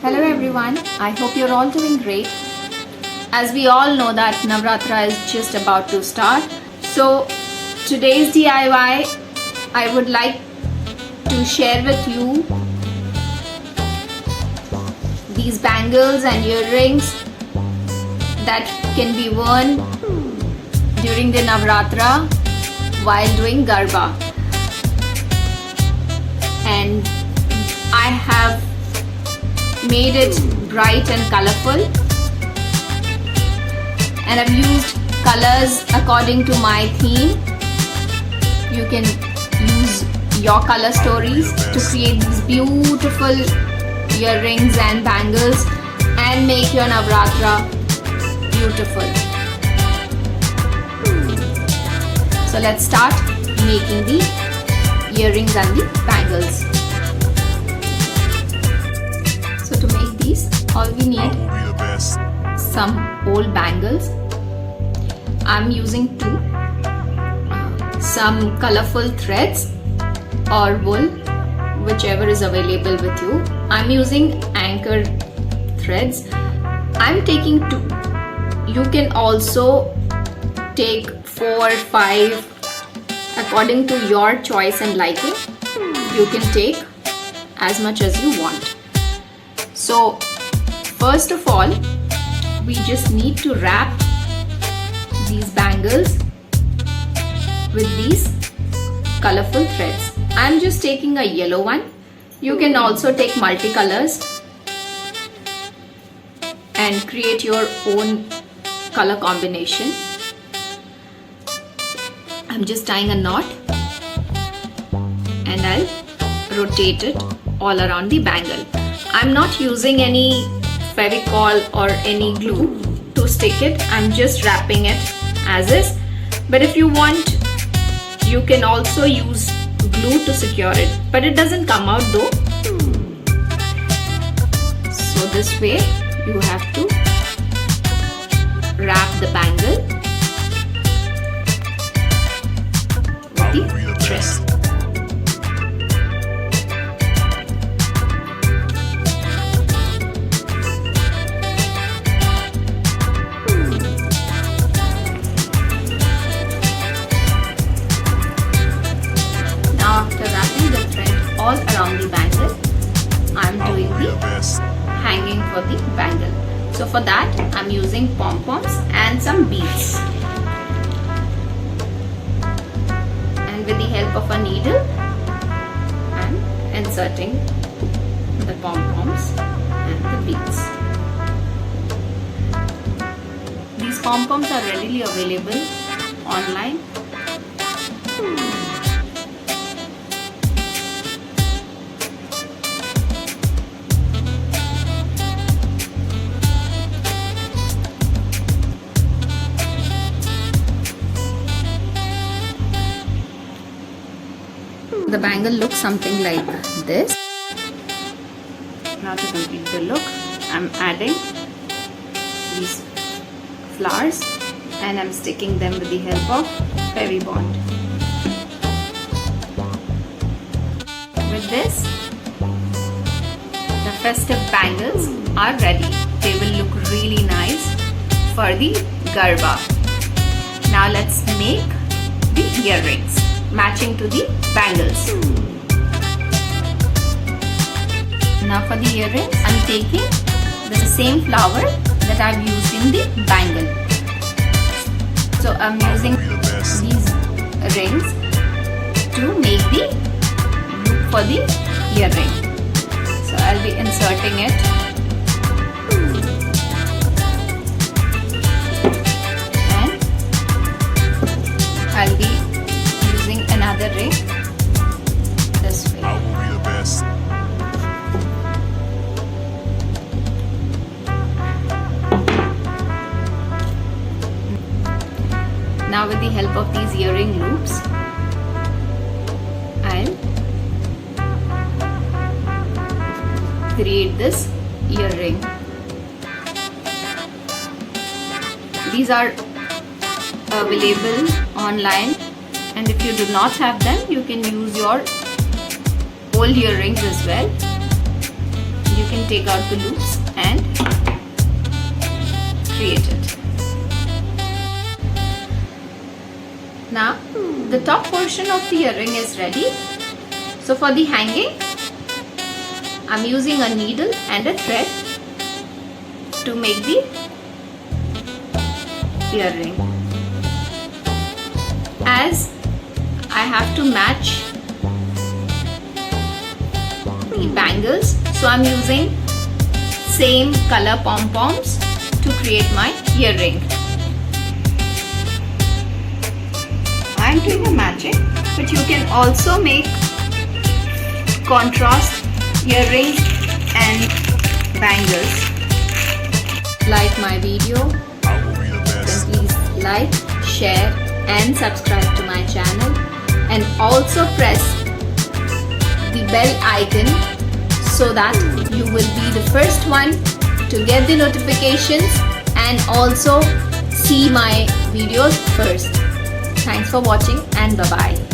Hello everyone, I hope you're all doing great. As we all know that Navratra is just about to start. So today's DIY, I would like to share with you these bangles and earrings that can be worn during the Navratra while doing Garba. And I have made it bright and colorful, and I've used colors according to my theme. You can use your color stories to create these beautiful earrings and bangles and make your Navratra beautiful. So let's start making the earrings and the bangles. So to make these, all we need some old bangles. I'm using two, some colorful threads or wool, whichever is available with you. I'm using anchor threads. I'm taking two. You can also take 4 or 5 according to your choice and liking. You can take as much as you want. So first of all, we just need to wrap these bangles with these colorful threads. I'm just taking a yellow one. You can also take multicolors and create your own color combination. I'm just tying a knot and I'll rotate it all around the bangle. I'm not using any Fevicol or any glue to stick it. I'm just wrapping it as is. But if you want, you can also use glue to secure it. But it doesn't come out though. So this way you have to wrap the bangle with the thread. All around the bangle, I'm doing the hanging for the bangle. So for that, I'm using pom-poms and some beads. And with the help of a needle, I'm inserting the pom-poms and the beads. These pom-poms are readily available online. The bangle looks something like this. Now to complete the look, I'm adding these flowers and I'm sticking them with the help of Fevibond. With this, the festive bangles are ready. They will look really nice for the Garba. Now let's make the earrings matching to the bangles. Now for the earrings, I'm taking the same flower that I've used in the bangle. So I'm using these rings to make the loop for the earring. So I'll be inserting it. And I'll be another ring this way. I will be the best. Now with the help of these earring loops, I'll create this earring. These are available online. And if you do not have them, you can use your old earrings as well. You can take out the loops and create it. Now the top portion of the earring is ready. So for the hanging, I'm using a needle and a thread to make the earring. As I have to match the bangles, so I'm using same color pom-poms to create my earring. I'm doing a matching, but you can also make contrast earrings and bangles. Like my video, then please like, share and subscribe to my channel, and also press the bell icon so that you will be the first one to get the notifications and also see my videos first. Thanks for watching and bye bye.